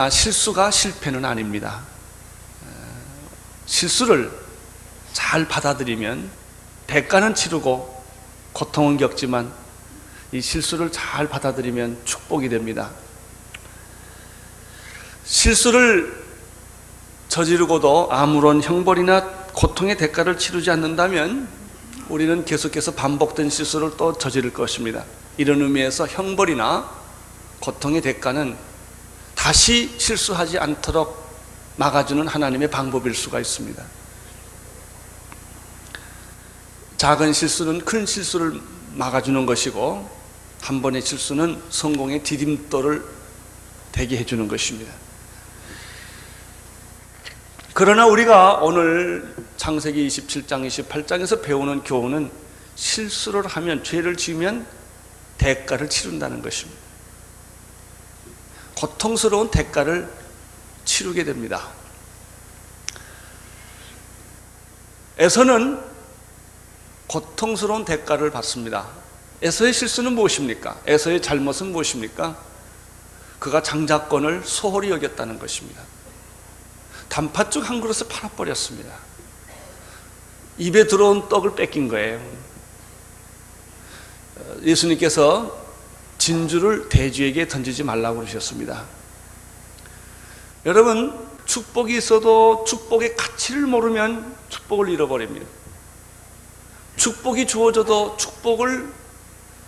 실수가 실패는 아닙니다. 실수를 잘 받아들이면 대가는 치르고 고통은 겪지만 이 실수를 잘 받아들이면 축복이 됩니다. 실수를 저지르고도 아무런 형벌이나 고통의 대가를 치르지 않는다면 우리는 계속해서 반복된 실수를 또 저지를 것입니다. 이런 의미에서 형벌이나 고통의 대가는 다시 실수하지 않도록 막아주는 하나님의 방법일 수가 있습니다. 작은 실수는 큰 실수를 막아주는 것이고, 한 번의 실수는 성공의 디딤돌을 되게 해주는 것입니다. 그러나 우리가 오늘 창세기 27장, 28장에서 배우는 교훈은 실수를 하면, 죄를 지으면 대가를 치른다는 것입니다. 고통스러운 대가를 치르게 됩니다. 에서는 고통스러운 대가를 받습니다. 에서의 실수는 무엇입니까? 에서의 잘못은 무엇입니까? 그가 장자권을 소홀히 여겼다는 것입니다. 단팥죽 한 그릇을 팔아버렸습니다. 입에 들어온 떡을 뺏긴 거예요. 예수님께서 진주를 돼지에게 던지지 말라고 그러셨습니다. 여러분, 축복이 있어도 축복의 가치를 모르면 축복을 잃어버립니다. 축복이 주어져도 축복을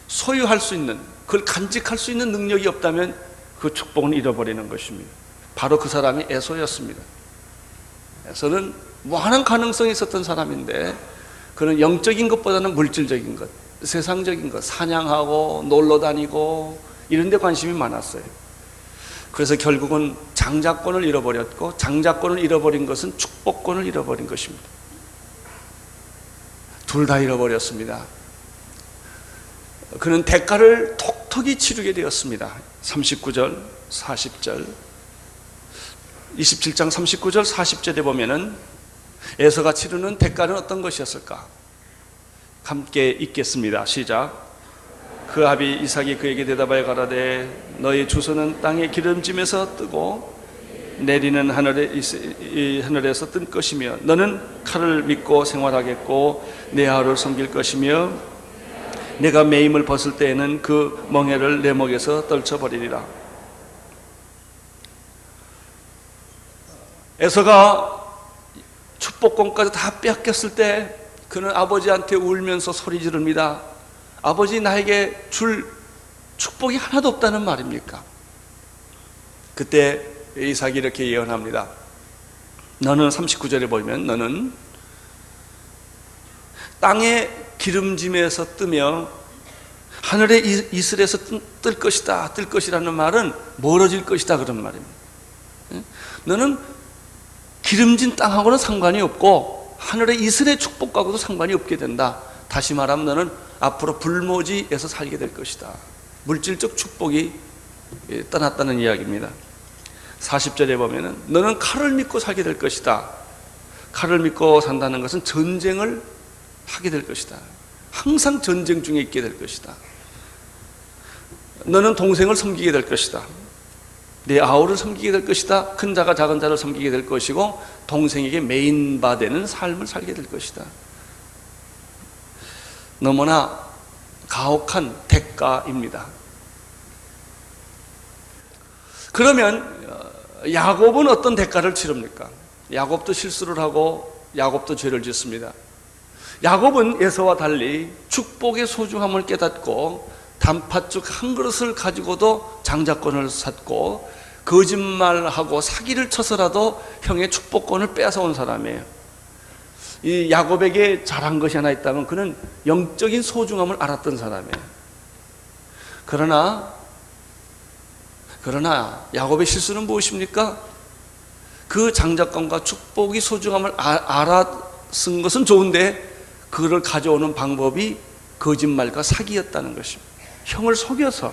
소유할 수 있는, 그걸 간직할 수 있는 능력이 없다면 그 축복은 잃어버리는 것입니다. 바로 그 사람이 에서였습니다. 에서는 무한한 가능성이 있었던 사람인데, 그는 영적인 것보다는 물질적인 것, 세상적인 것, 사냥하고 놀러 다니고 이런 데 관심이 많았어요. 그래서 결국은 장자권을 잃어버렸고, 장자권을 잃어버린 것은 축복권을 잃어버린 것입니다. 둘 다 잃어버렸습니다. 그는 대가를 톡톡히 치르게 되었습니다. 39절, 40절, 27장 39절, 40절에 보면은 에서가 치르는 대가는 어떤 것이었을까? 함께 읽겠습니다. 시작. 그 아비 이삭이 그에게 대답하여 가라되 너희 주소는 땅의 기름짐에서 뜨고 내리는 하늘에서 뜬 것이며 너는 칼을 믿고 생활하겠고 내 아우를 섬길 것이며 내가 매임을 벗을 때에는 그 멍에를 내 목에서 떨쳐버리리라. 에서가 축복권까지 다 뺏겼을 때 그는 아버지한테 울면서 소리 지릅니다. 아버지, 나에게 줄 축복이 하나도 없다는 말입니까? 그때 이삭이 이렇게 예언합니다. 너는 39절에 보면 너는 땅의 기름짐에서 뜨며 하늘의 이슬에서 뜰 것이다. 뜰 것이라는 말은 멀어질 것이다 그런 말입니다. 너는 기름진 땅하고는 상관이 없고 하늘의 이슬의 축복하고도 상관이 없게 된다. 다시 말하면 너는 앞으로 불모지에서 살게 될 것이다. 물질적 축복이 떠났다는 이야기입니다. 40절에 보면은 너는 칼을 믿고 살게 될 것이다. 칼을 믿고 산다는 것은 전쟁을 하게 될 것이다. 항상 전쟁 중에 있게 될 것이다. 너는 동생을 섬기게 될 것이다. 내 아우를 섬기게 될 것이다. 큰 자가 작은 자를 섬기게 될 것이고 동생에게 메인바되는 삶을 살게 될 것이다. 너무나 가혹한 대가입니다. 그러면 야곱은 어떤 대가를 치릅니까? 야곱도 실수를 하고 야곱도 죄를 짓습니다. 야곱은 에서와 달리 축복의 소중함을 깨닫고 단팥죽 한 그릇을 가지고도 장자권을 샀고 거짓말하고 사기를 쳐서라도 형의 축복권을 뺏어온 사람이에요. 이 야곱에게 잘한 것이 하나 있다면 그는 영적인 소중함을 알았던 사람이에요. 그러나 야곱의 실수는 무엇입니까? 그 장자권과 축복이 소중함을 알았은 것은 좋은데 그를 가져오는 방법이 거짓말과 사기였다는 것입니다. 형을 속여서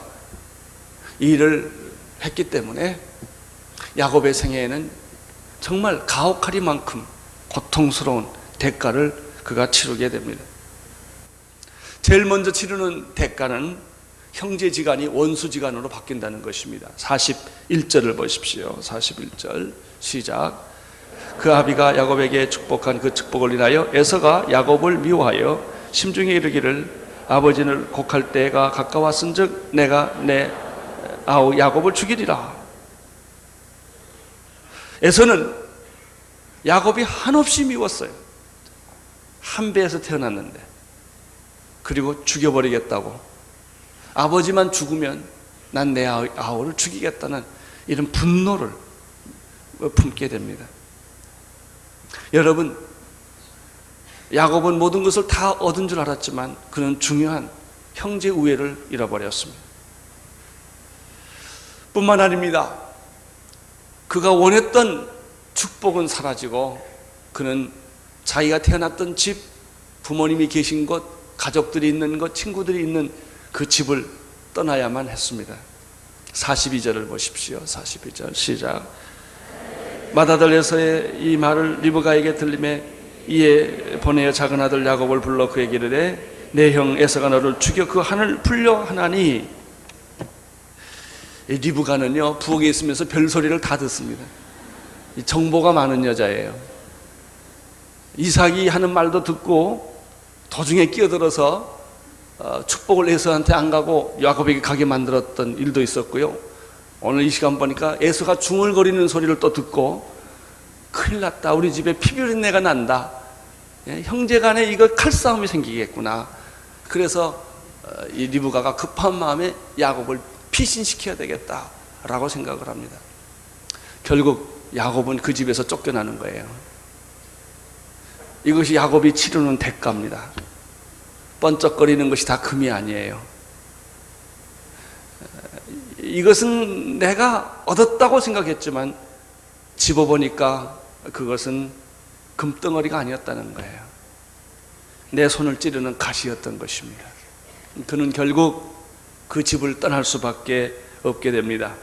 이 일을 했기 때문에 야곱의 생애에는 정말 가혹하리만큼 고통스러운 대가를 그가 치르게 됩니다. 제일 먼저 치르는 대가는 형제지간이 원수지간으로 바뀐다는 것입니다. 41절을 보십시오. 41절 시작. 그 아비가 야곱에게 축복한 그 축복을 인하여 에서가 야곱을 미워하여 심중에 이르기를 아버지를 곡할 때가 가까웠은즉 내가 내 아우 야곱을 죽이리라. 에서는 야곱이 한없이 미웠어요. 한 배에서 태어났는데, 그리고 죽여버리겠다고, 아버지만 죽으면 난 내 아우를 죽이겠다는 이런 분노를 품게 됩니다. 여러분, 야곱은 모든 것을 다 얻은 줄 알았지만 그는 중요한 형제 우애를 잃어버렸습니다. 뿐만 아닙니다. 그가 원했던 축복은 사라지고 그는 자기가 태어났던 집, 부모님이 계신 곳, 가족들이 있는 곳, 친구들이 있는 그 집을 떠나야만 했습니다. 42절을 보십시오. 42절 시작. 마다들에서의 이 말을 리브가에게 들림에 이에 보내어 작은 아들 야곱을 불러 그에게 이르되 내 형 에서가 너를 죽여 그 한을 풀려 하나니. 이 리브가는요, 부엌에 있으면서 별소리를 다 듣습니다. 정보가 많은 여자예요. 이삭이 하는 말도 듣고 도중에 끼어들어서 축복을 에서한테 안 가고 야곱에게 가게 만들었던 일도 있었고요. 오늘 이 시간 보니까 에서가 중얼거리는 소리를 또 듣고 큰일 났다, 우리 집에 피비린내가 난다, 형제간에 이거 칼싸움이 생기겠구나. 그래서 이 리브가가 급한 마음에 야곱을 피신시켜야 되겠다라고 생각을 합니다. 결국 야곱은 그 집에서 쫓겨나는 거예요. 이것이 야곱이 치르는 대가입니다. 번쩍거리는 것이 다 금이 아니에요. 이것은 내가 얻었다고 생각했지만 집어보니까 그것은 금덩어리가 아니었다는 거예요. 내 손을 찌르는 가시였던 것입니다. 그는 결국 그 집을 떠날 수밖에 없게 됩니다.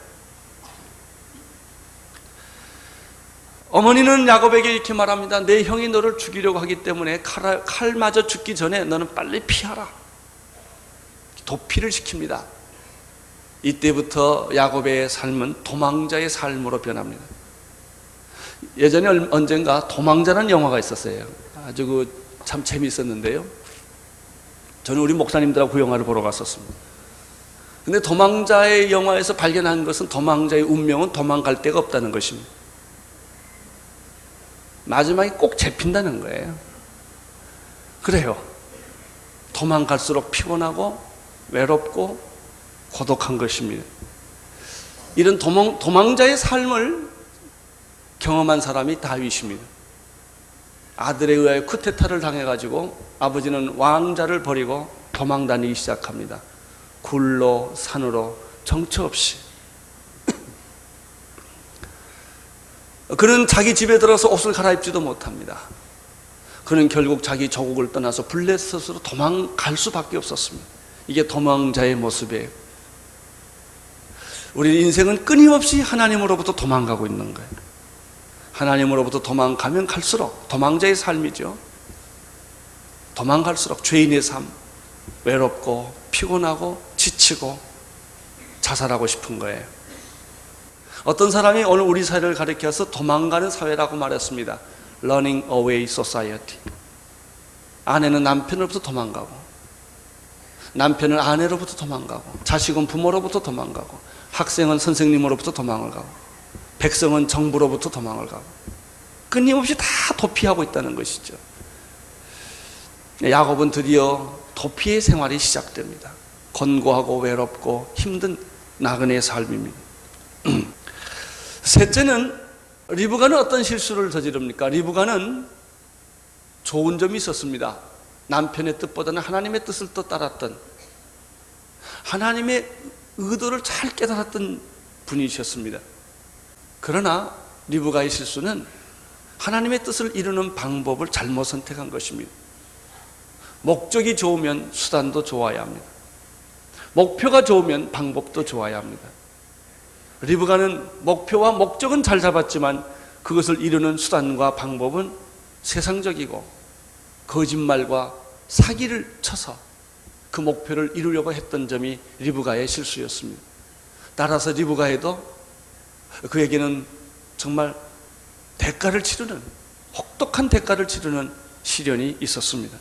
어머니는 야곱에게 이렇게 말합니다. 내 형이 너를 죽이려고 하기 때문에 칼마저 죽기 전에 너는 빨리 피하라. 도피를 시킵니다. 이때부터 야곱의 삶은 도망자의 삶으로 변합니다. 예전에 언젠가 도망자라는 영화가 있었어요. 아주 참 재미있었는데요. 저는 우리 목사님들하고 그 영화를 보러 갔었습니다. 근데 도망자의 영화에서 발견한 것은 도망자의 운명은 도망갈 데가 없다는 것입니다. 마지막에 꼭 잡힌다는 거예요. 그래요. 도망갈수록 피곤하고 외롭고 고독한 것입니다. 이런 도망자의 삶을 경험한 사람이 다윗입니다. 아들에 의하여 쿠데타를 당해가지고 아버지는 왕자를 버리고 도망 다니기 시작합니다. 굴로 산으로 정처 없이. 그는 자기 집에 들어서 옷을 갈아입지도 못합니다. 그는 결국 자기 조국을 떠나서 블레셋으로 도망갈 수밖에 없었습니다. 이게 도망자의 모습이에요. 우리 인생은 끊임없이 하나님으로부터 도망가고 있는 거예요. 하나님으로부터 도망가면 갈수록 도망자의 삶이죠. 도망갈수록 죄인의 삶, 외롭고 피곤하고 지치고 자살하고 싶은 거예요. 어떤 사람이 오늘 우리 사회를 가리켜서 도망가는 사회라고 말했습니다. Running away society. 아내는 남편으로부터 도망가고, 남편은 아내로부터 도망가고, 자식은 부모로부터 도망가고, 학생은 선생님으로부터 도망을 가고, 백성은 정부로부터 도망을 가고, 끊임없이 다 도피하고 있다는 것이죠. 야곱은 드디어 도피의 생활이 시작됩니다. 곤고하고 외롭고 힘든 나그네의 삶입니다. 셋째는, 리브가는 어떤 실수를 저지릅니까? 리브가는 좋은 점이 있었습니다. 남편의 뜻보다는 하나님의 뜻을 더 따랐던, 하나님의 의도를 잘 깨달았던 분이셨습니다. 그러나 리브가의 실수는 하나님의 뜻을 이루는 방법을 잘못 선택한 것입니다. 목적이 좋으면 수단도 좋아야 합니다. 목표가 좋으면 방법도 좋아야 합니다. 리브가는 목표와 목적은 잘 잡았지만 그것을 이루는 수단과 방법은 세상적이고 거짓말과 사기를 쳐서 그 목표를 이루려고 했던 점이 리브가의 실수였습니다. 따라서 리브가에도 그에게는 정말 대가를 치르는, 혹독한 대가를 치르는 시련이 있었습니다.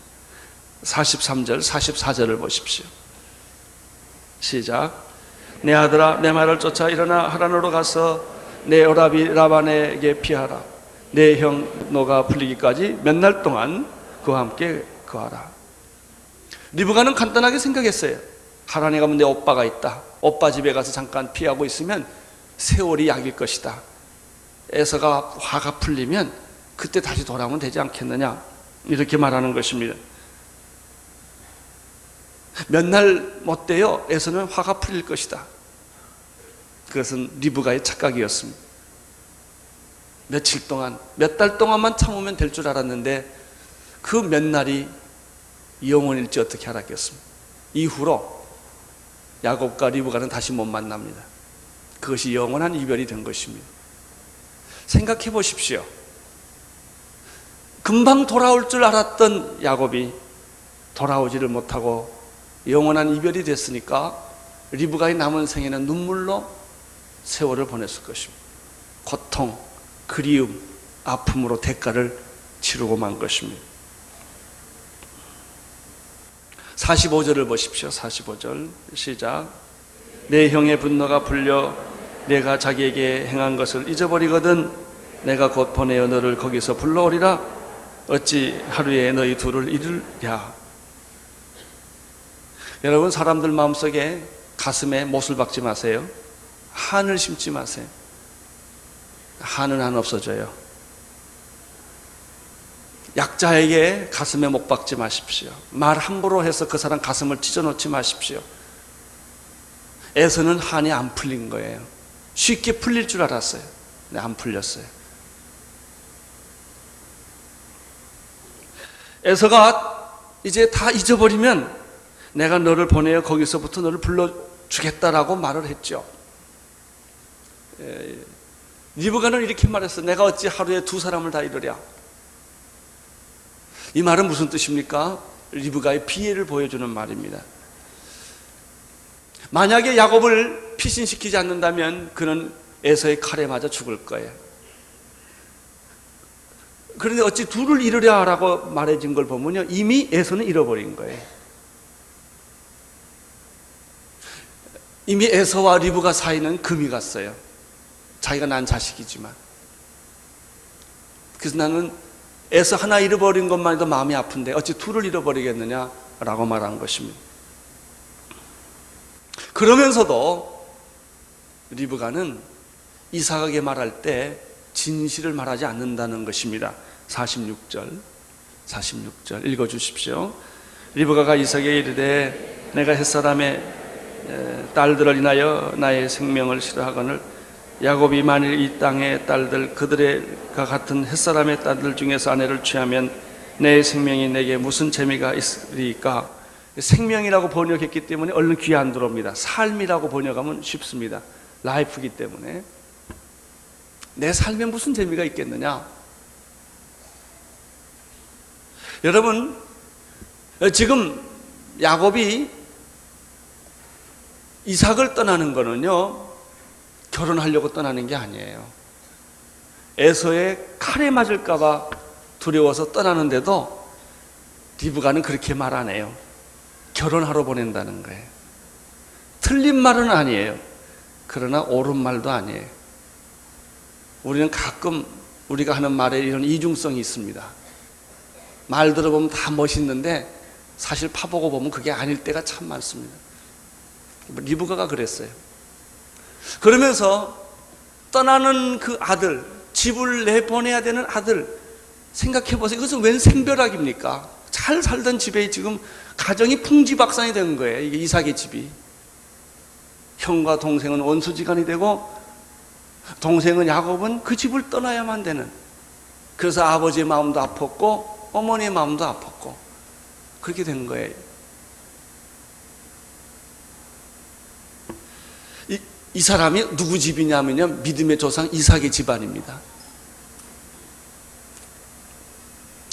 43절, 44절을 보십시오. 시작. 내 아들아, 내 말을 쫓아 일어나 하란으로 가서 내 오라비 라반에게 피하라. 내 형 너가 풀리기까지 몇 날 동안 그와 함께 거하라. 리브가는 간단하게 생각했어요. 하란에 가면 내 오빠가 있다. 오빠 집에 가서 잠깐 피하고 있으면 세월이 약일 것이다. 에서가 화가 풀리면 그때 다시 돌아오면 되지 않겠느냐, 이렇게 말하는 것입니다. 몇 날 못 돼요. 에서는 화가 풀릴 것이다. 그것은 리브가의 착각이었습니다. 며칠 동안, 몇 달 동안만 참으면 될 줄 알았는데 그 몇 날이 영원일지 어떻게 알았겠습니까? 이후로 야곱과 리브가는 다시 못 만납니다. 그것이 영원한 이별이 된 것입니다. 생각해 보십시오. 금방 돌아올 줄 알았던 야곱이 돌아오지를 못하고 영원한 이별이 됐으니까 리브가의 남은 생에는 눈물로 세월을 보냈을 것입니다. 고통, 그리움, 아픔으로 대가를 치르고 만 것입니다. 45절을 보십시오. 45절 시작. 내 형의 분노가 불려 내가 자기에게 행한 것을 잊어버리거든 내가 곧 보내어 너를 거기서 불러오리라. 어찌 하루에 너희 둘을 잃으랴. 여러분, 사람들 마음속에 가슴에 못을 박지 마세요. 한을 심지 마세요. 한은 안 없어져요. 약자에게 가슴에 못 박지 마십시오. 말 함부로 해서 그 사람 가슴을 찢어놓지 마십시오. 에서는 한이 안 풀린 거예요. 쉽게 풀릴 줄 알았어요. 근데 안 풀렸어요. 에서가 이제 다 잊어버리면 내가 너를 보내어 거기서부터 너를 불러주겠다라고 말을 했죠. 리브가는 이렇게 말했어요. 내가 어찌 하루에 두 사람을 다 잃으랴. 이 말은 무슨 뜻입니까? 리브가의 비애를 보여주는 말입니다. 만약에 야곱을 피신시키지 않는다면 그는 에서의 칼에 맞아 죽을 거예요. 그런데 어찌 둘을 잃으랴라고 말해진 걸 보면요, 이미 에서는 잃어버린 거예요. 이미 에서와 리브가 사이는 금이 갔어요. 자기가 난 자식이지만. 그래서 나는 에서 하나 잃어버린 것만 해도 마음이 아픈데 어찌 둘을 잃어버리겠느냐라고 말한 것입니다. 그러면서도 리브가는 이삭에게 말할 때 진실을 말하지 않는다는 것입니다. 46절 읽어주십시오. 리브가가 이삭에게 이르되 내가 햇사람의 딸들을 인하여 나의 생명을 싫어하거늘 야곱이 만일 이 땅의 딸들 그들과 같은 햇사람의 딸들 중에서 아내를 취하면 내 생명이 내게 무슨 재미가 있으리까. 생명이라고 번역했기 때문에 얼른 귀에 안 들어옵니다. 삶이라고 번역하면 쉽습니다. 라이프이기 때문에. 내 삶에 무슨 재미가 있겠느냐. 여러분, 지금 야곱이 이삭을 떠나는 거는요, 결혼하려고 떠나는 게 아니에요. 에서의 칼에 맞을까봐 두려워서 떠나는데도 리브가는 그렇게 말 안 해요. 결혼하러 보낸다는 거예요. 틀린 말은 아니에요. 그러나 옳은 말도 아니에요. 우리는 가끔 우리가 하는 말에 이런 이중성이 있습니다. 말 들어보면 다 멋있는데 사실 파보고 보면 그게 아닐 때가 참 많습니다. 리브가가 그랬어요. 그러면서 떠나는 그 아들, 집을 내보내야 되는 아들, 생각해 보세요. 이것은 웬 생벼락입니까? 잘 살던 집에 지금 가정이 풍지박산이 된 거예요. 이게 이삭의 집이. 형과 동생은 원수지간이 되고 동생은 야곱은 그 집을 떠나야만 되는. 그래서 아버지의 마음도 아팠고 어머니의 마음도 아팠고 그렇게 된 거예요. 이 사람이 누구 집이냐면요, 믿음의 조상 이삭의 집안입니다.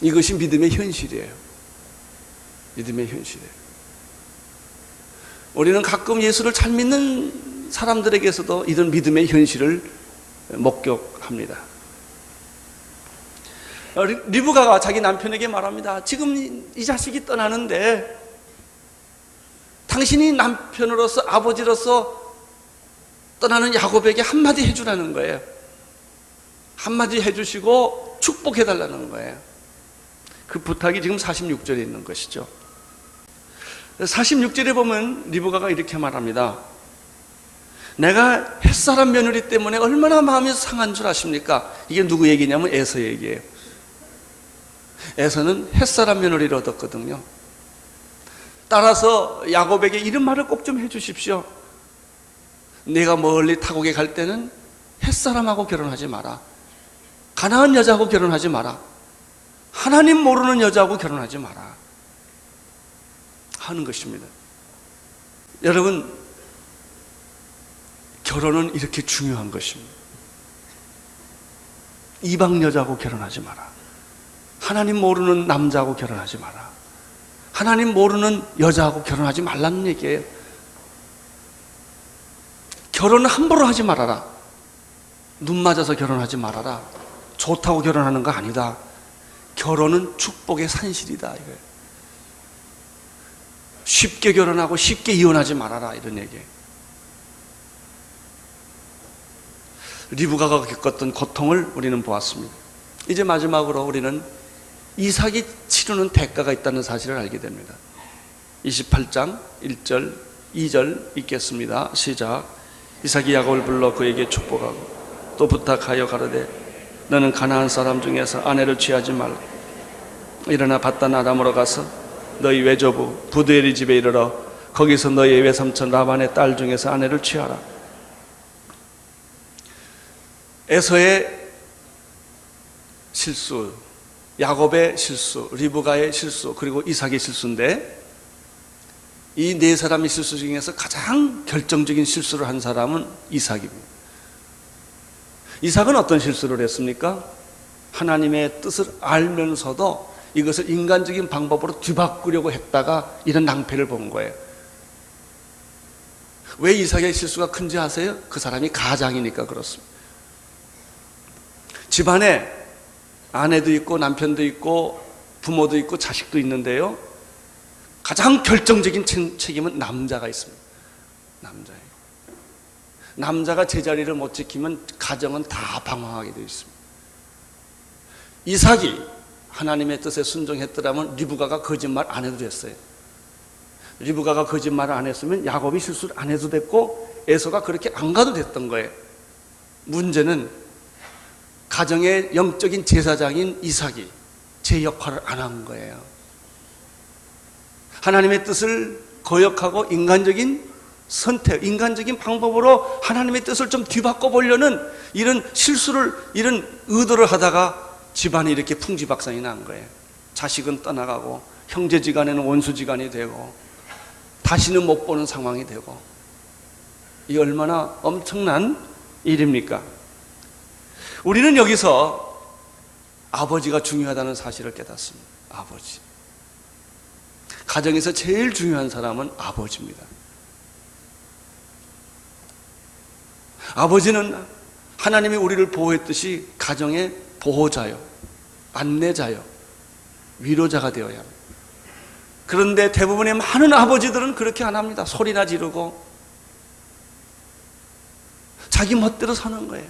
이것이 믿음의 현실이에요. 믿음의 현실이에요. 우리는 가끔 예수를 잘 믿는 사람들에게서도 이런 믿음의 현실을 목격합니다. 리브가가 자기 남편에게 말합니다. 지금 이 자식이 떠나는데 당신이 남편으로서, 아버지로서 떠나는 야곱에게 한마디 해주라는 거예요. 한마디 해주시고 축복해달라는 거예요. 그 부탁이 지금 46절에 있는 것이죠. 46절에 보면 리브가가 이렇게 말합니다. 내가 햇사람 며느리 때문에 얼마나 마음이 상한 줄 아십니까? 이게 누구 얘기냐면 에서 얘기예요. 에서는 햇사람 며느리를 얻었거든요. 따라서 야곱에게 이런 말을 꼭 좀 해주십시오. 내가 멀리 타국에 갈 때는 햇사람하고 결혼하지 마라. 가나안 여자하고 결혼하지 마라. 하나님 모르는 여자하고 결혼하지 마라 하는 것입니다. 여러분, 결혼은 이렇게 중요한 것입니다. 이방 여자하고 결혼하지 마라. 하나님 모르는 남자하고 결혼하지 마라. 하나님 모르는 여자하고 결혼하지 말라는 얘기예요. 결혼은 함부로 하지 말아라. 눈 맞아서 결혼하지 말아라. 좋다고 결혼하는 거 아니다. 결혼은 축복의 산실이다 이거예요. 쉽게 결혼하고 쉽게 이혼하지 말아라 이런 얘기예요. 리브가가 겪었던 고통을 우리는 보았습니다. 이제 마지막으로 우리는 이삭이 치르는 대가가 있다는 사실을 알게 됩니다. 28장 1절 2절 읽겠습니다. 시작. 이삭이 야곱을 불러 그에게 축복하고 또 부탁하여 가로되 너는 가나안 사람 중에서 아내를 취하지 말라. 일어나 밧단 아람으로 가서 너희 외조부 부두엘의 집에 이르러 거기서 너희 외삼촌 라반의 딸 중에서 아내를 취하라. 에서의 실수, 야곱의 실수, 리브가의 실수, 그리고 이삭의 실수인데 이 네 사람의 실수 중에서 가장 결정적인 실수를 한 사람은 이삭입니다. 이삭은 어떤 실수를 했습니까? 하나님의 뜻을 알면서도 이것을 인간적인 방법으로 뒤바꾸려고 했다가 이런 낭패를 본 거예요. 왜 이삭의 실수가 큰지 아세요? 그 사람이 가장이니까 그렇습니다. 집안에 아내도 있고 남편도 있고 부모도 있고 자식도 있는데요, 가장 결정적인 책임은 남자가 있습니다. 남자예요. 남자가 제자리를 못 지키면 가정은 다 방황하게 되어 있습니다. 이삭이 하나님의 뜻에 순종했더라면 리브가가 거짓말 안 해도 됐어요. 리브가가 거짓말을 안 했으면 야곱이 실수를 안 해도 됐고 에서가 그렇게 안 가도 됐던 거예요. 문제는 가정의 영적인 제사장인 이삭이 제 역할을 안 한 거예요. 하나님의 뜻을 거역하고 인간적인 선택, 인간적인 방법으로 하나님의 뜻을 좀 뒤바꿔 보려는 이런 실수를, 이런 의도를 하다가 집안이 이렇게 풍지박산이 난 거예요. 자식은 떠나가고 형제지간에는 원수지간이 되고 다시는 못 보는 상황이 되고, 이 얼마나 엄청난 일입니까? 우리는 여기서 아버지가 중요하다는 사실을 깨닫습니다. 아버지. 가정에서 제일 중요한 사람은 아버지입니다. 아버지는 하나님이 우리를 보호했듯이 가정의 보호자요, 안내자요, 위로자가 되어야 합니다. 그런데 대부분의 많은 아버지들은 그렇게 안 합니다. 소리나 지르고 자기 멋대로 사는 거예요.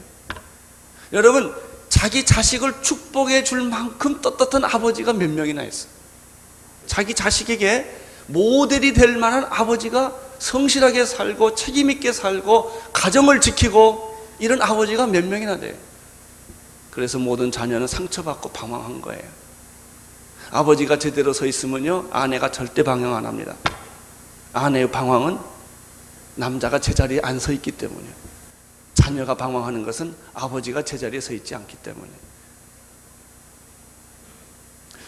여러분, 자기 자식을 축복해 줄 만큼 떳떳한 아버지가 몇 명이나 있어요. 자기 자식에게 모델이 될 만한 아버지가 성실하게 살고 책임있게 살고 가정을 지키고 이런 아버지가 몇 명이나 돼요. 그래서 모든 자녀는 상처받고 방황한 거예요. 아버지가 제대로 서 있으면요, 아내가 절대 방황 안 합니다. 아내의 방황은 남자가 제자리에 안 서 있기 때문이에요. 자녀가 방황하는 것은 아버지가 제자리에 서 있지 않기 때문에.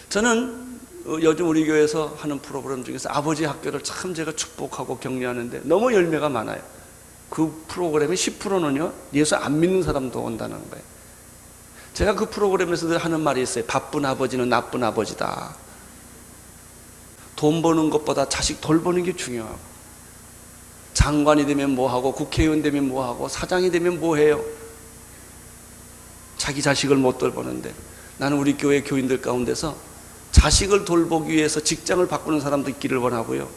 저는 요즘 우리 교회에서 하는 프로그램 중에서 아버지 학교를 참 제가 축복하고 격려하는데 너무 열매가 많아요. 그 프로그램의 10%는요 예수 안 믿는 사람도 온다는 거예요. 제가 그 프로그램에서 하는 말이 있어요. 바쁜 아버지는 나쁜 아버지다. 돈 버는 것보다 자식 돌보는 게 중요하고, 장관이 되면 뭐하고 국회의원 되면 뭐하고 사장이 되면 뭐해요? 자기 자식을 못 돌보는데. 나는 우리 교회 교인들 가운데서 자식을 돌보기 위해서 직장을 바꾸는 사람도 있기를 원하고요,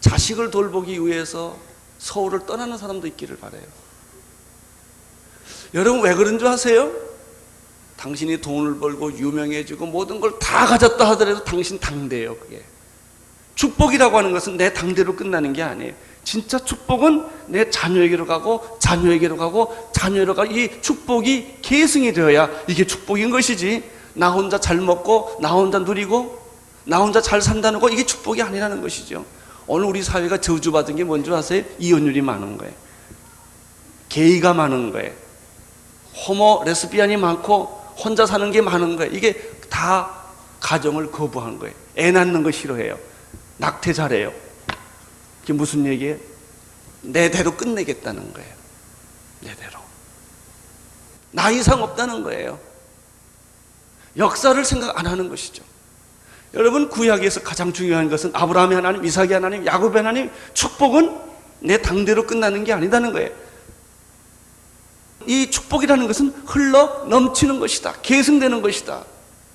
자식을 돌보기 위해서 서울을 떠나는 사람도 있기를 바라요. 여러분 왜 그런 줄 아세요? 당신이 돈을 벌고 유명해지고 모든 걸 다 가졌다 하더라도 당신 당대예요. 그게 축복이라고 하는 것은 내 당대로 끝나는 게 아니에요. 진짜 축복은 내 자녀에게로 가고 자녀에게로 가고 자녀로 가고, 이 축복이 계승이 되어야 이게 축복인 것이지, 나 혼자 잘 먹고 나 혼자 누리고 나 혼자 잘 산다는 거, 이게 축복이 아니라는 것이죠. 오늘 우리 사회가 저주받은 게 뭔지 아세요? 이혼율이 많은 거예요. 게이가 많은 거예요. 호모 레스비안이 많고 혼자 사는 게 많은 거예요. 이게 다 가정을 거부한 거예요. 애 낳는 거 싫어해요. 낙태 잘해요. 이게 무슨 얘기예요? 내 대로 끝내겠다는 거예요. 내 대로. 나 이상 없다는 거예요. 역사를 생각 안 하는 것이죠. 여러분, 구약에서 가장 중요한 것은 아브라함의 하나님, 이삭의 하나님, 야곱의 하나님, 축복은 내 당대로 끝나는 게 아니다는 거예요. 이 축복이라는 것은 흘러 넘치는 것이다, 계승되는 것이다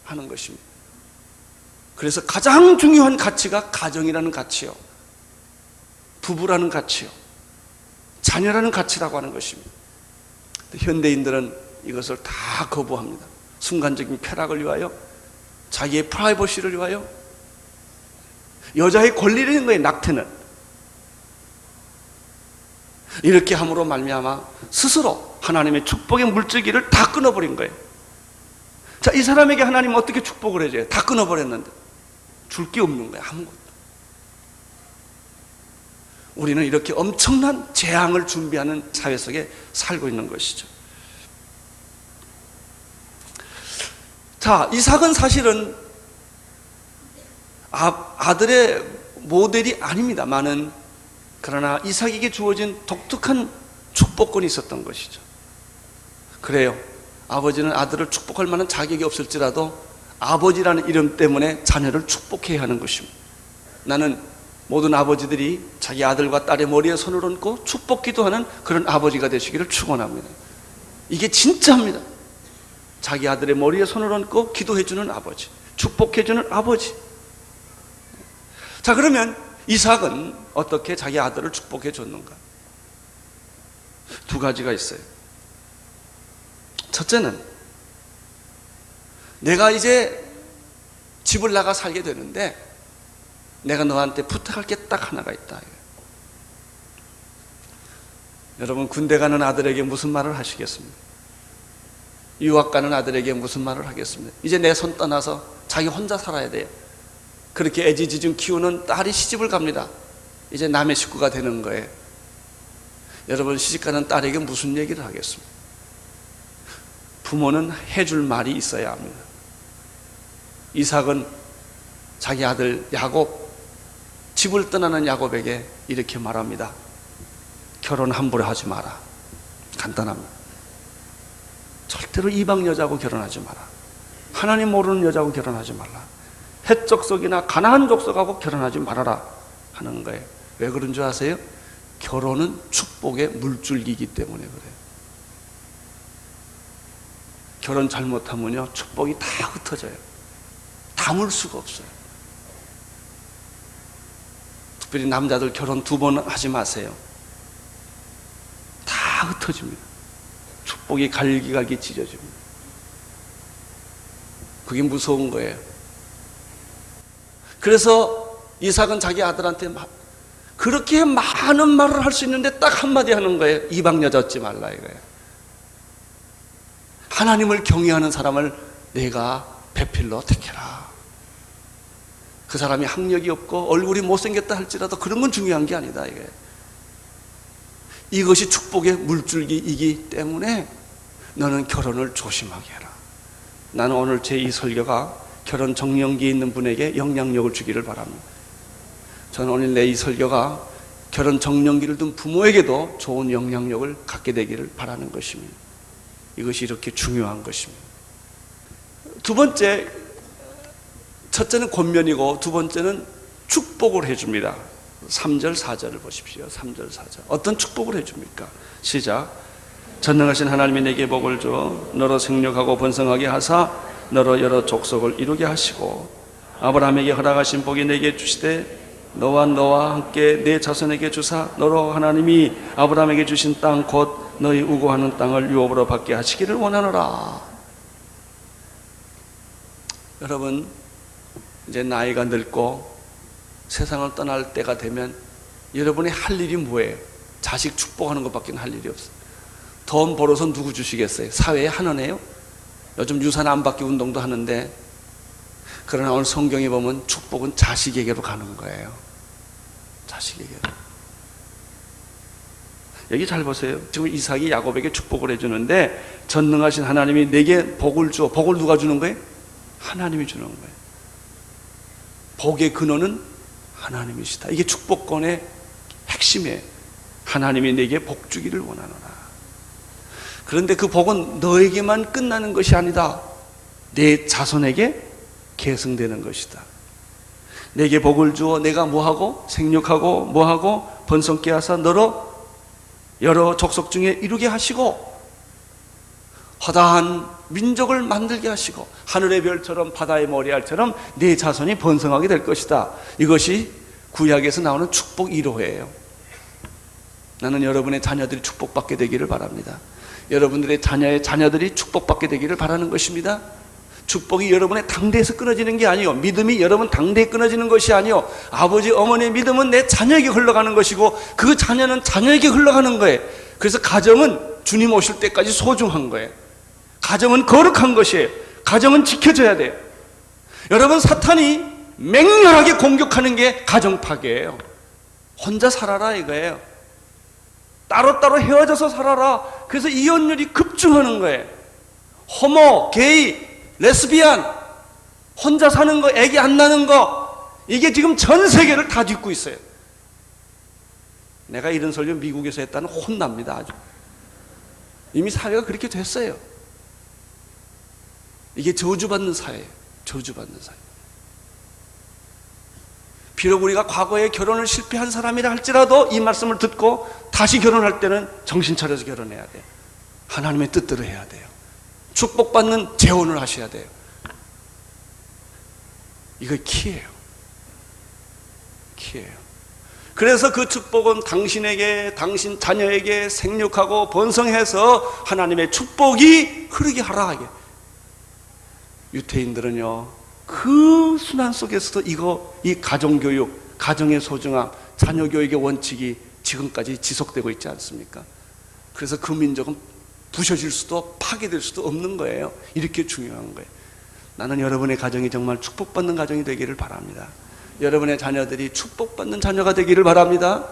하는 것입니다. 그래서 가장 중요한 가치가 가정이라는 가치요, 부부라는 가치요, 자녀라는 가치라고 하는 것입니다. 현대인들은 이것을 다 거부합니다. 순간적인 쾌락을 위하여, 자기의 프라이버시를 위하여, 여자의 권리라는 거예요. 낙태는 이렇게 함으로 말미암아 스스로 하나님의 축복의 물줄기를 다 끊어버린 거예요. 자, 이 사람에게 하나님은 어떻게 축복을 해줘요? 다 끊어버렸는데 줄 게 없는 거예요. 아무것도. 우리는 이렇게 엄청난 재앙을 준비하는 사회 속에 살고 있는 것이죠. 자, 이삭은 사실은 아들의 모델이 아닙니다만은, 그러나 이삭에게 주어진 독특한 축복권이 있었던 것이죠. 그래요. 아버지는 아들을 축복할 만한 자격이 없을지라도 아버지라는 이름 때문에 자녀를 축복해야 하는 것입니다. 나는 모든 아버지들이 자기 아들과 딸의 머리에 손을 얹고 축복 기도하는 그런 아버지가 되시기를 축원합니다. 이게 진짜입니다. 자기 아들의 머리에 손을 얹고 기도해주는 아버지, 축복해주는 아버지. 자, 그러면 이삭은 어떻게 자기 아들을 축복해 줬는가? 두 가지가 있어요. 첫째는, 내가 이제 집을 나가 살게 되는데 내가 너한테 부탁할 게 딱 하나가 있다. 여러분, 군대 가는 아들에게 무슨 말을 하시겠습니까? 유학 가는 아들에게 무슨 말을 하겠습니까? 이제 내 손 떠나서 자기 혼자 살아야 돼요. 그렇게 애지지중 키우는 딸이 시집을 갑니다. 이제 남의 식구가 되는 거예요. 여러분, 시집가는 딸에게 무슨 얘기를 하겠습니까? 부모는 해줄 말이 있어야 합니다. 이삭은 자기 아들 야곱, 집을 떠나는 야곱에게 이렇게 말합니다. 결혼 함부로 하지 마라. 간단합니다. 절대로 이방 여자하고 결혼하지 마라. 하나님 모르는 여자하고 결혼하지 말라. 헷 족속이나 가나안 족속하고 결혼하지 말아라 하는 거예요. 왜 그런 줄 아세요? 결혼은 축복의 물줄기이기 때문에 그래요. 결혼 잘못하면요, 축복이 다 흩어져요. 담을 수가 없어요. 특별히 남자들 결혼 2번 하지 마세요. 다 흩어집니다. 축복이 갈기갈기 찢어집니다. 그게 무서운 거예요. 그래서 이삭은 자기 아들한테 그렇게 많은 말을 할 수 있는데 딱 한마디 하는 거예요. 이방 여자 얻지 말라 이거예요. 하나님을 경외하는 사람을 내가 배필로 택해라. 그 사람이 학력이 없고 얼굴이 못생겼다 할지라도 그런 건 중요한 게 아니다 이게. 이것이 축복의 물줄기이기 때문에 너는 결혼을 조심하게 해라. 나는 오늘 제 이 설교가 결혼 정년기에 있는 분에게 영향력을 주기를 바랍니다. 저는 오늘 내 이 설교가 결혼 정년기를 둔 부모에게도 좋은 영향력을 갖게 되기를 바라는 것입니다. 이것이 이렇게 중요한 것입니다. 두 번째, 첫째는 권면이고 두 번째는 축복을 해줍니다. 3절 4절을 보십시오. 3절 4절 어떤 축복을 해줍니까? 시작. 전능하신 하나님이 내게 복을 주어 너로 생육하고 번성하게 하사 너로 여러 족속을 이루게 하시고 아브라함에게 허락하신 복이 내게 주시되 너와 함께 내 자손에게 주사 너로 하나님이 아브라함에게 주신 땅 곧 너희 우고하는 땅을 유업으로 받게 하시기를 원하노라. 여러분, 이제 나이가 늙고 세상을 떠날 때가 되면 여러분이 할 일이 뭐예요? 자식 축복하는 것밖에 할 일이 없어요. 돈 벌어서 누구 주시겠어요? 사회에 한원해요? 요즘 유산 안 받기 운동도 하는데, 그러나 오늘 성경에 보면 축복은 자식에게로 가는 거예요. 자식에게로. 여기 잘 보세요. 지금 이삭이 야곱에게 축복을 해주는데, 전능하신 하나님이 내게 복을 주어. 복을 누가 주는 거예요? 하나님이 주는 거예요. 복의 근원은 하나님이시다. 이게 축복권의 핵심이에요. 하나님이 내게 복 주기를 원하노라. 그런데 그 복은 너에게만 끝나는 것이 아니다. 내 자손에게 계승되는 것이다. 내게 복을 주어 내가 뭐하고 생육하고 뭐하고 번성케 하사 너로 여러 족속 중에 이루게 하시고 허다한 민족을 만들게 하시고 하늘의 별처럼 바다의 모래알처럼 내 자손이 번성하게 될 것이다. 이것이 구약에서 나오는 축복 1호예요. 나는 여러분의 자녀들이 축복받게 되기를 바랍니다. 여러분들의 자녀의 자녀들이 축복받게 되기를 바라는 것입니다. 축복이 여러분의 당대에서 끊어지는 게 아니요, 믿음이 여러분 당대에 끊어지는 것이 아니요, 아버지 어머니의 믿음은 내 자녀에게 흘러가는 것이고 그 자녀는 자녀에게 흘러가는 거예요. 그래서 가정은 주님 오실 때까지 소중한 거예요. 가정은 거룩한 것이에요. 가정은 지켜져야 돼요. 여러분, 사탄이 맹렬하게 공격하는 게 가정 파괴예요. 혼자 살아라 이거예요. 따로따로 헤어져서 살아라. 그래서 이혼율이 급증하는 거예요. 호모, 게이, 레스비안, 혼자 사는 거, 애기 안 나는 거, 이게 지금 전 세계를 다 뒤집고 있어요. 내가 이런 설교 미국에서 했다는 혼납니다. 아주. 이미 사회가 그렇게 됐어요. 이게 저주받는 사회예요. 저주받는 사회. 비록 우리가 과거에 결혼을 실패한 사람이라 할지라도 이 말씀을 듣고 다시 결혼할 때는 정신 차려서 결혼해야 돼요. 하나님의 뜻대로 해야 돼요. 축복받는 재혼을 하셔야 돼요. 이거 키예요. 키예요. 그래서 그 축복은 당신에게, 당신 자녀에게 생육하고 번성해서 하나님의 축복이 흐르게 하라. 유태인들은요, 그 순환 속에서도 이 가정교육, 가정의 소중함, 자녀교육의 원칙이 지금까지 지속되고 있지 않습니까? 그래서 그 민족은 부셔질 수도 파괴될 수도 없는 거예요. 이렇게 중요한 거예요. 나는 여러분의 가정이 정말 축복받는 가정이 되기를 바랍니다. 여러분의 자녀들이 축복받는 자녀가 되기를 바랍니다.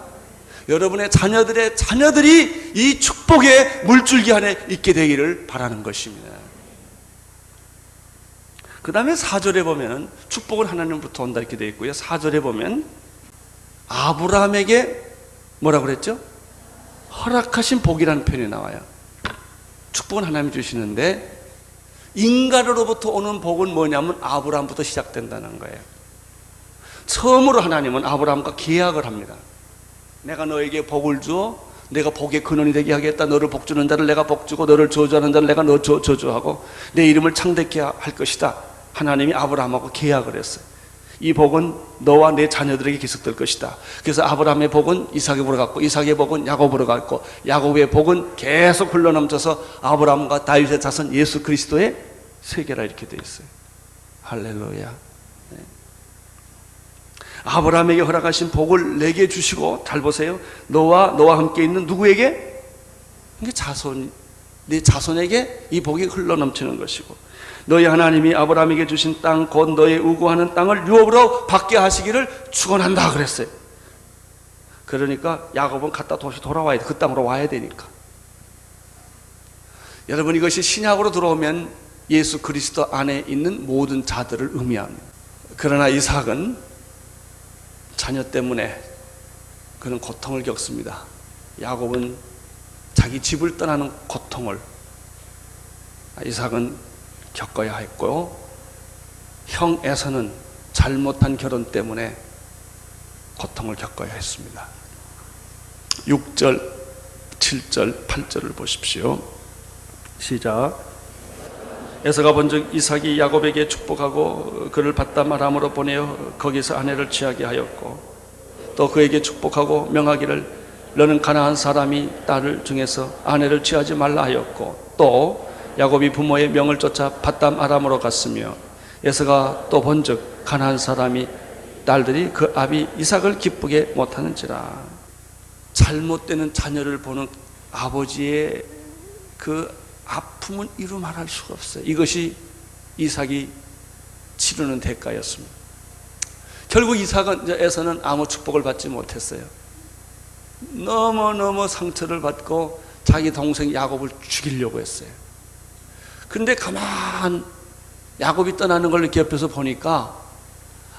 여러분의 자녀들의 자녀들이 이 축복의 물줄기 안에 있게 되기를 바라는 것입니다. 그 다음에 4절에 보면 축복은 하나님부터 온다 이렇게 되어 있고요. 4절에 보면 아브라함에게 뭐라고 그랬죠? 허락하신 복이라는 표현이 나와요. 축복은 하나님이 주시는데 인간으로부터 오는 복은 뭐냐면 아브라함부터 시작된다는 거예요. 처음으로 하나님은 아브라함과 계약을 합니다. 내가 너에게 복을 주어 내가 복의 근원이 되게 하겠다. 너를 복주는 자를 내가 복주고 너를 저주하는 자를 내가 너 저주하고 내 이름을 창대케 할 것이다. 하나님이 아브라함하고 계약을 했어요. 이 복은 너와 내 자녀들에게 계속될 것이다. 그래서 아브라함의 복은 이삭에게로 갔고 이삭의 복은 야곱으로 갔고 야곱의 복은 계속 흘러넘쳐서 아브라함과 다윗의 자손 예수 그리스도의 세계라 이렇게 되어 있어요. 할렐루야. 네. 아브라함에게 허락하신 복을 내게 주시고, 잘 보세요. 너와 함께 있는 누구에게? 이게 내 자손에게 이 복이 흘러넘치는 것이고, 너희 하나님이 아브라함에게 주신 땅 곧 너의 우고하는 땅을 유업으로 받게 하시기를 축원한다 그랬어요. 그러니까 야곱은 갔다 다시 돌아와야 돼. 그 땅으로 와야 되니까. 여러분, 이것이 신약으로 들어오면 예수 그리스도 안에 있는 모든 자들을 의미합니다. 그러나 이삭은 자녀 때문에 그는 고통을 겪습니다. 야곱은 자기 집을 떠나는 고통을 이삭은 겪어야 했고, 형 에서는 잘못한 결혼 때문에 고통을 겪어야 했습니다. 6절, 7절, 8절을 보십시오. 시작. 에서가 본즉 이삭이 야곱에게 축복하고 그를 받담 아람으로 보내어 거기서 아내를 취하게 하였고 또 그에게 축복하고 명하기를 너는 가나안 사람이 딸을 중에서 아내를 취하지 말라 하였고 또 야곱이 부모의 명을 쫓아 받담 아람으로 갔으며 에서가 또 본즉 가나안 사람이 딸들이 그 아비 이삭을 기쁘게 못하는지라. 잘못되는 자녀를 보는 아버지의 그 아픔은 이루 말할 수가 없어요. 이것이 이삭이 치르는 대가였습니다. 결국 에서는 아무 축복을 받지 못했어요. 너무너무 상처를 받고 자기 동생 야곱을 죽이려고 했어요. 그런데 가만 야곱이 떠나는 걸 이렇게 옆에서 보니까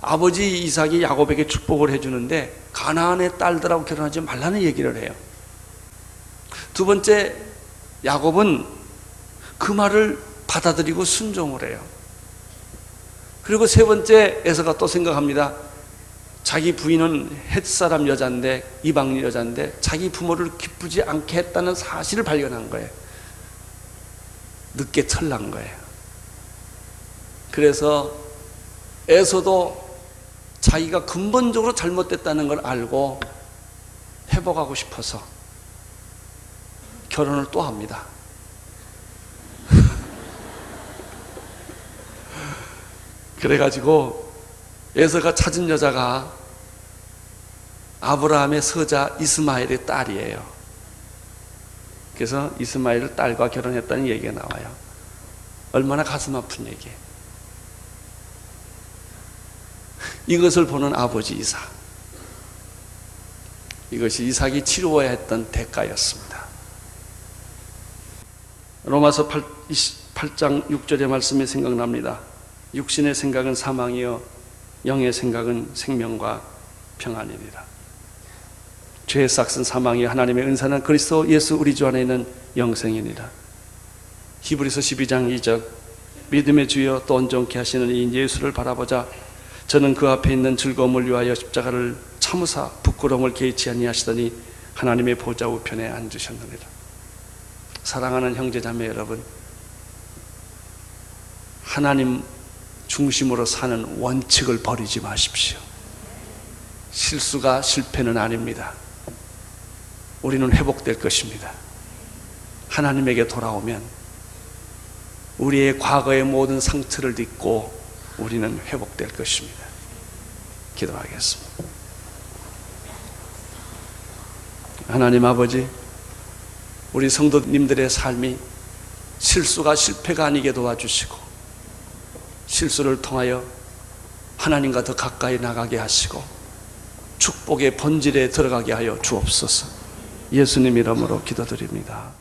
아버지 이삭이 야곱에게 축복을 해주는데 가나안의 딸들하고 결혼하지 말라는 얘기를 해요. 두 번째, 야곱은 그 말을 받아들이고 순종을 해요. 그리고 세 번째, 에서가 또 생각합니다. 자기 부인은 헷사람 여자인데, 이방 여자인데 자기 부모를 기쁘지 않게 했다는 사실을 발견한 거예요. 늦게 철난 거예요. 그래서 에서도 자기가 근본적으로 잘못됐다는 걸 알고 회복하고 싶어서 결혼을 또 합니다. 그래가지고 에서가 찾은 여자가 아브라함의 서자 이스마엘의 딸이에요. 그래서 이스마엘 딸과 결혼했다는 얘기가 나와요. 얼마나 가슴 아픈 얘기예요. 이것을 보는 아버지 이삭, 이것이 이삭이 치루어야 했던 대가였습니다. 로마서 8장 6절의 말씀이 생각납니다. 육신의 생각은 사망이요 영의 생각은 생명과 평안이니라. 죄의 삭은 사망이요 하나님의 은사는 그리스도 예수 우리 주 안에 있는 영생이니라. 히브리서 12장 2절 믿음의 주여 또 온전케 하시는 이 예수를 바라보자. 저는 그 앞에 있는 즐거움을 위하여 십자가를 참으사 부끄러움을 개의치 아니하시더니 하나님의 보좌 우편에 앉으셨느니라. 사랑하는 형제자매 여러분, 하나님 중심으로 사는 원칙을 버리지 마십시오. 실수가 실패는 아닙니다. 우리는 회복될 것입니다. 하나님에게 돌아오면 우리의 과거의 모든 상처를 딛고 우리는 회복될 것입니다. 기도하겠습니다. 하나님 아버지, 우리 성도님들의 삶이 실수가 실패가 아니게 도와주시고 실수를 통하여 하나님과 더 가까이 나가게 하시고 축복의 본질에 들어가게 하여 주옵소서. 예수님 이름으로 기도드립니다.